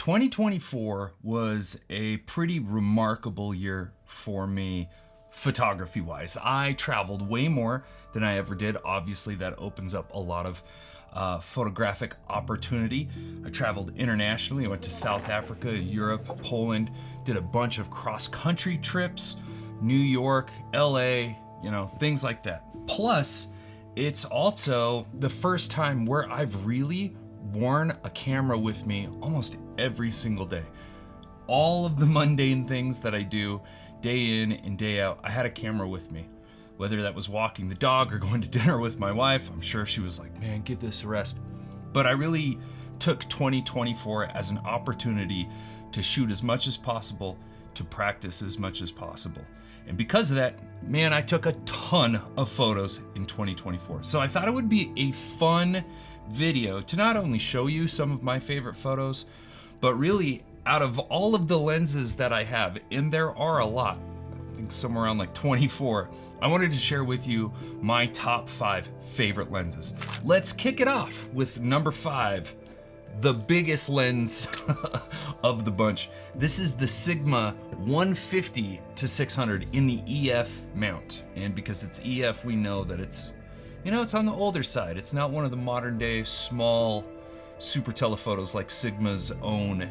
2024 was a pretty remarkable year for me photography-wise. I traveled way more than I ever did. Obviously, that opens up a lot of photographic opportunity. I traveled internationally. I went to South Africa, Europe, Poland, did a bunch of cross-country trips, New York, LA, things like that. Plus, it's also the first time where I've really worn a camera with me almost every single day. All of the mundane things that I do day in and day out, I had a camera with me. Whether that was walking the dog or going to dinner with my wife, I'm sure she was like, man, give this a rest. But I really took 2024 as an opportunity to shoot as much as possible, to practice as much as possible. And because of that, man, I took a ton of photos in 2024. So I thought it would be a fun video to not only show you some of my favorite photos, but really out of all of the lenses that I have, and there are a lot, I think somewhere around like 24, I wanted to share with you my top 5 favorite lenses. Let's kick it off with number 5, the biggest lens of the bunch. This is the Sigma 150 to 600 in the EF mount. And because it's EF, we know that it's on the older side. It's not one of the modern day small super telephotos like Sigma's own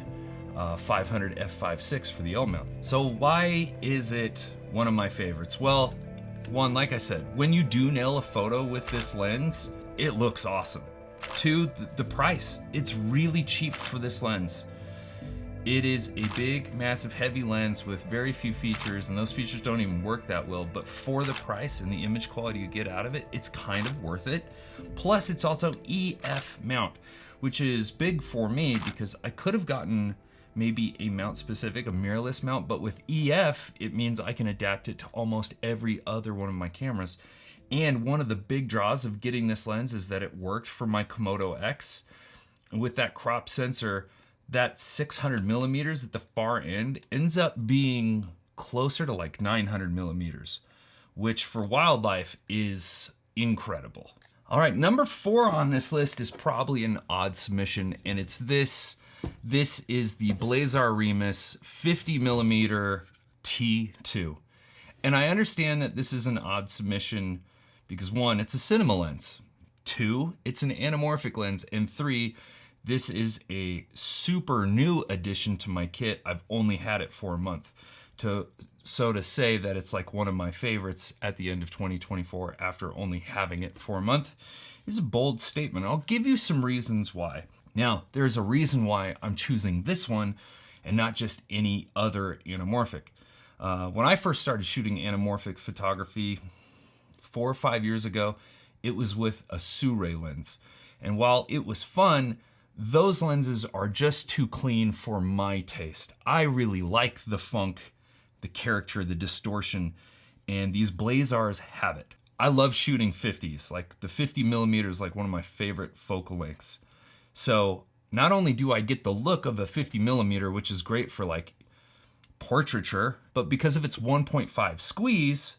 500 f5.6 for the L mount. So why is it one of my favorites? Well, one, like I said, when you do nail a photo with this lens, it looks awesome. 2, the price. It's really cheap for this lens. It is a big, massive, heavy lens with very few features, and those features don't even work that well, but for the price and the image quality you get out of it, it's kind of worth it. Plus, it's also EF mount, which is big for me because I could have gotten maybe a mount specific, a mirrorless mount, but with EF, it means I can adapt it to almost every other one of my cameras. And one of the big draws of getting this lens is that it worked for my Komodo X. And with that crop sensor, that 600 millimeters at the far end ends up being closer to like 900 millimeters, which for wildlife is incredible. All right, number 4 on this list is probably an odd submission, and it's this. This is the Blazar Remis 50 millimeter T2. And I understand that this is an odd submission because 1, it's a cinema lens. 2, it's an anamorphic lens. And 3, this is a super new addition to my kit. I've only had it for a month. So to say that it's like one of my favorites at the end of 2024 after only having it for a month is a bold statement. I'll give you some reasons why. Now, there's a reason why I'm choosing this one and not just any other anamorphic. When I first started shooting anamorphic photography 4 or 5 years ago, it was with a Sirui lens. And while it was fun, those lenses are just too clean for my taste. I really like the funk, the character, the distortion, and these Blazars have it. I love shooting 50s, like the 50 millimeter is like one of my favorite focal lengths. So not only do I get the look of a 50 millimeter, which is great for like portraiture, but because of its 1.5 squeeze,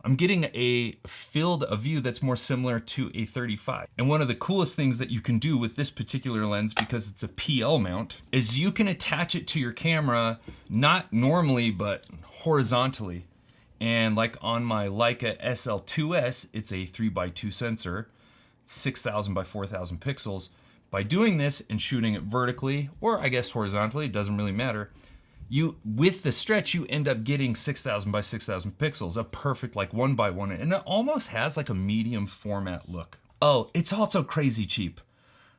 I'm getting a field of view that's more similar to a 35. And one of the coolest things that you can do with this particular lens, because it's a PL mount, is you can attach it to your camera, not normally, but horizontally. And like on my Leica SL2S, it's a 3x2 sensor, 6,000 by 4,000 pixels. By doing this and shooting it vertically, or I guess horizontally, it doesn't really matter, with the stretch, you end up getting 6,000 by 6,000 pixels, a perfect like 1x1, and it almost has like a medium format look. Oh, it's also crazy cheap.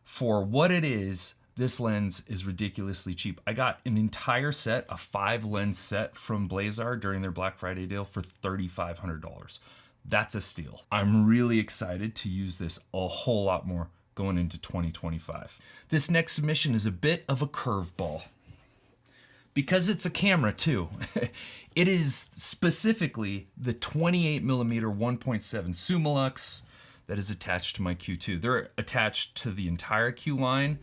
For what it is, this lens is ridiculously cheap. I got an entire set, a 5 lens set from Blazar during their Black Friday deal for $3,500. That's a steal. I'm really excited to use this a whole lot more going into 2025. This next submission is a bit of a curveball because it's a camera too. It is specifically the 28 millimeter 1.7 Summilux that is attached to my Q2. They're attached to the entire Q line.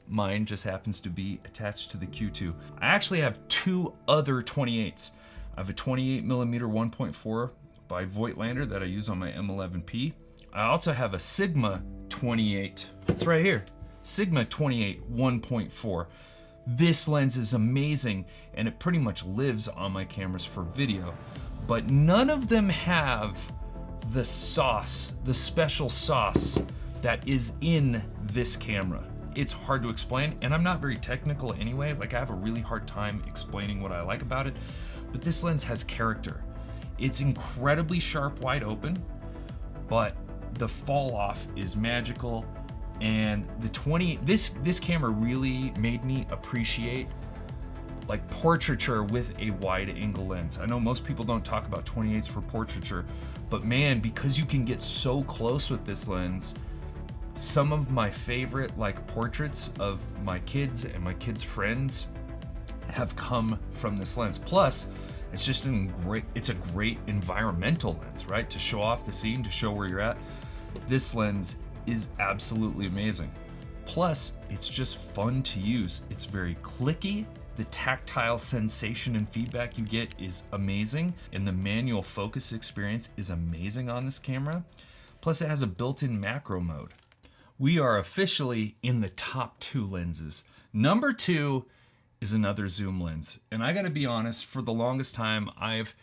Mine just happens to be attached to the Q2. I actually have 2 other 28s. I have a 28 millimeter 1.4 by Voigtlander that I use on my M11P. I also have a Sigma 28. It's right here. Sigma 28 1.4. This lens is amazing, and it pretty much lives on my cameras for video, but none of them have the sauce, the special sauce that is in this camera. It's hard to explain, and I'm not very technical anyway. Like, I have a really hard time explaining what I like about it, but this lens has character. It's incredibly sharp wide open, but the fall off is magical. And this camera really made me appreciate like portraiture with a wide angle lens. I know most people don't talk about 28s for portraiture, but man, because you can get so close with this lens, some of my favorite like portraits of my kids and my kids' friends have come from this lens. Plus, it's just it's a great environmental lens, right? To show off the scene, to show where you're at. This lens is absolutely amazing. Plus, it's just fun to use. It's very clicky. The tactile sensation and feedback you get is amazing, and the manual focus experience is amazing on this camera. Plus, it has a built-in macro mode. We are officially in the top 2 lenses. Number 2 is another zoom lens. And I gotta be honest, for the longest time, I've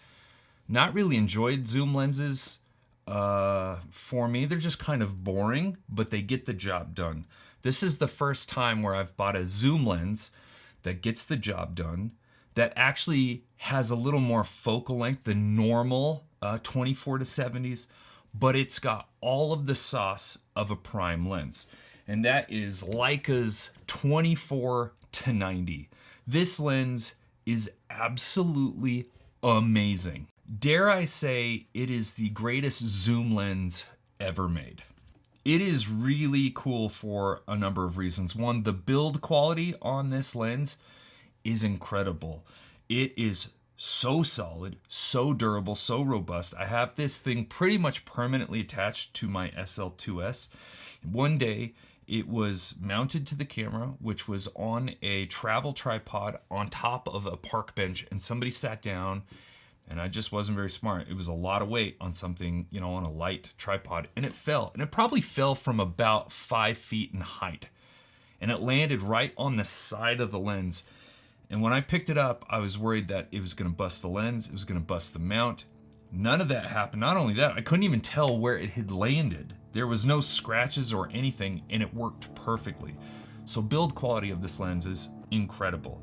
not really enjoyed zoom lenses. For me, they're just kind of boring, but they get the job done. This is the first time where I've bought a zoom lens that gets the job done, that actually has a little more focal length than normal 24 to 70s, but it's got all of the sauce of a prime lens. And that is Leica's 24 to 90. This lens is absolutely amazing. Dare I say, it is the greatest zoom lens ever made. It is really cool for a number of reasons. One, the build quality on this lens is incredible. It is so solid, so durable, so robust. I have this thing pretty much permanently attached to my SL2S. One day, it was mounted to the camera, which was on a travel tripod on top of a park bench, and somebody sat down, and I just wasn't very smart. It was a lot of weight on something, you know, on a light tripod, and it fell. And it probably fell from about 5 feet in height. And it landed right on the side of the lens. And when I picked it up, I was worried that it was gonna bust the lens, it was gonna bust the mount. None of that happened. Not only that, I couldn't even tell where it had landed. There was no scratches or anything, and it worked perfectly. So build quality of this lens is incredible.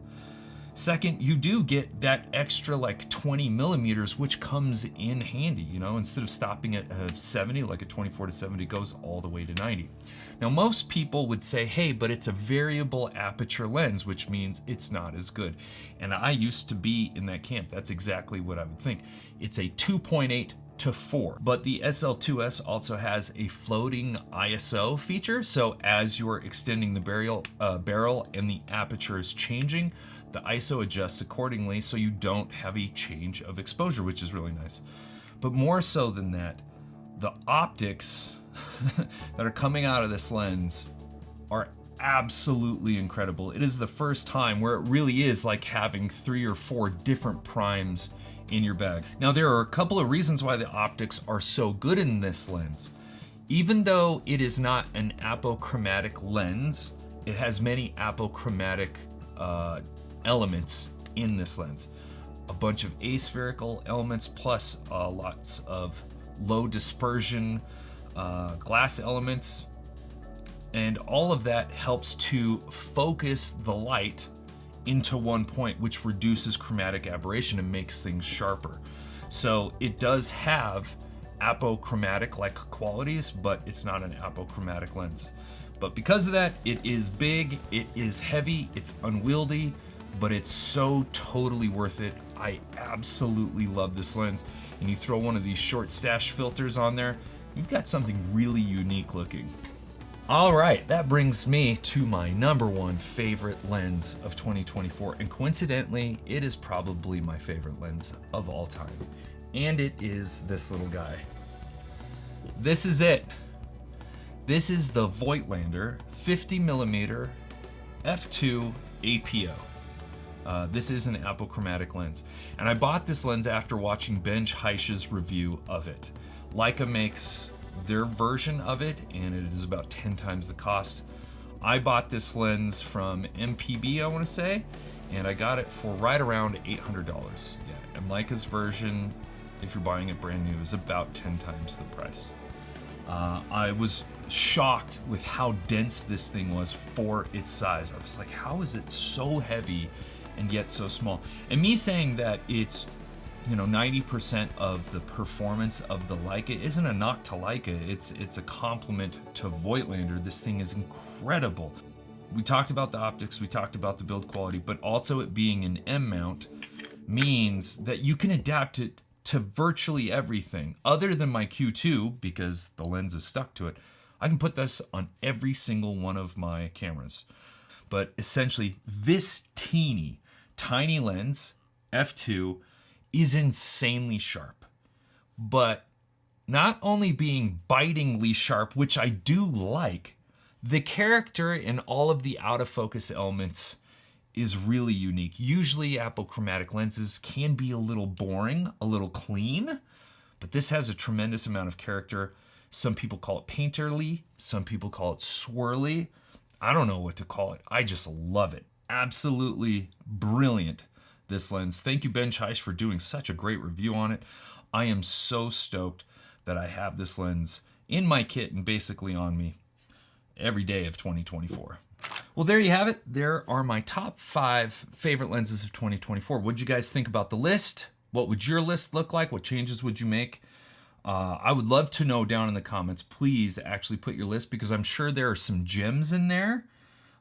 Second, you do get that extra like 20 millimeters, which comes in handy, you know, instead of stopping at 70, like a 24 to 70 goes all the way to 90. Now, most people would say, hey, but it's a variable aperture lens, which means it's not as good. And I used to be in that camp. That's exactly what I would think. It's a 2.8 to 4, but the SL2S also has a floating ISO feature. So as you're extending the barrel and the aperture is changing, the ISO adjusts accordingly so you don't have a change of exposure, which is really nice. But more so than that, the optics that are coming out of this lens are absolutely incredible. It is the first time where it really is like having 3 or 4 different primes in your bag. Now, there are a couple of reasons why the optics are so good in this lens. Even though it is not an apochromatic lens, it has many apochromatic elements in this lens. A bunch of aspherical elements, plus lots of low dispersion glass elements, and all of that helps to focus the light into one point, which reduces chromatic aberration and makes things sharper. So it does have apochromatic like qualities, but it's not an apochromatic lens. But because of that, it is big, it is heavy, it's unwieldy, but it's so totally worth it. I absolutely love this lens. And you throw one of these short stash filters on there, you've got something really unique looking. All right, that brings me to my number 1 favorite lens of 2024. And coincidentally, it is probably my favorite lens of all time. And it is this little guy. This is it. This is the Voigtlander 50mm f2 APO. This is an apochromatic lens. And I bought this lens after watching Ben Heisch's review of it. Leica makes their version of it, and it is about 10 times the cost. I bought this lens from MPB, I want to say, and I got it for right around $800. Yeah, and Leica's version, if you're buying it brand new, is about 10 times the price. I was shocked with how dense this thing was for its size. I was like, how is it so heavy and yet so small? And me saying that it's 90% of the performance of the Leica isn't a knock to Leica. It's a compliment to Voigtlander. This thing is incredible. We talked about the optics, we talked about the build quality, but also it being an M mount means that you can adapt it to virtually everything. Other than my Q2, because the lens is stuck to it, I can put this on every single one of my cameras. But essentially, this tiny lens, f2, is insanely sharp. But not only being bitingly sharp, which I do like, the character and all of the out of focus elements is really unique. Usually apochromatic lenses can be a little boring, a little clean, but this has a tremendous amount of character. Some people call it painterly, some people call it swirly. I don't know what to call it. I just love it. Absolutely brilliant, this lens. Thank you, Ben Chaish, for doing such a great review on it. I am so stoked that I have this lens in my kit and basically on me every day of 2024. Well, there you have it. There are my top 5 favorite lenses of 2024. What did you guys think about the list? What would your list look like? What changes would you make? I would love to know down in the comments. Please actually put your list, because I'm sure there are some gems in there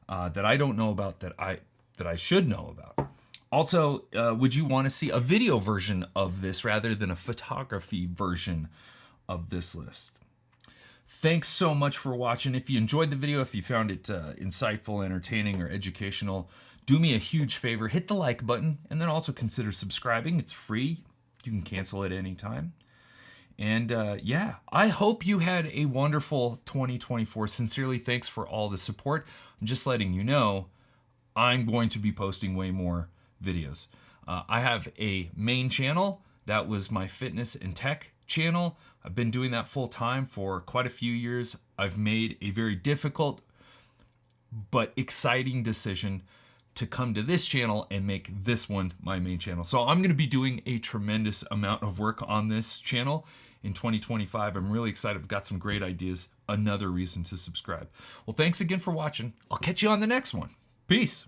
that I don't know about that I should know about. Also, would you want to see a video version of this rather than a photography version of this list? Thanks so much for watching. If you enjoyed the video, if you found it insightful, entertaining, or educational, do me a huge favor, hit the like button, and then also consider subscribing. It's free. You can cancel at any time. And yeah, I hope you had a wonderful 2024. Sincerely, thanks for all the support. I'm just letting you know I'm going to be posting way more videos. I have a main channel. That was my fitness and tech channel. I've been doing that full time for quite a few years. I've made a very difficult but exciting decision to come to this channel and make this one my main channel. So I'm going to be doing a tremendous amount of work on this channel in 2025. I'm really excited. I've got some great ideas. Another reason to subscribe. Well, thanks again for watching. I'll catch you on the next one. Peace.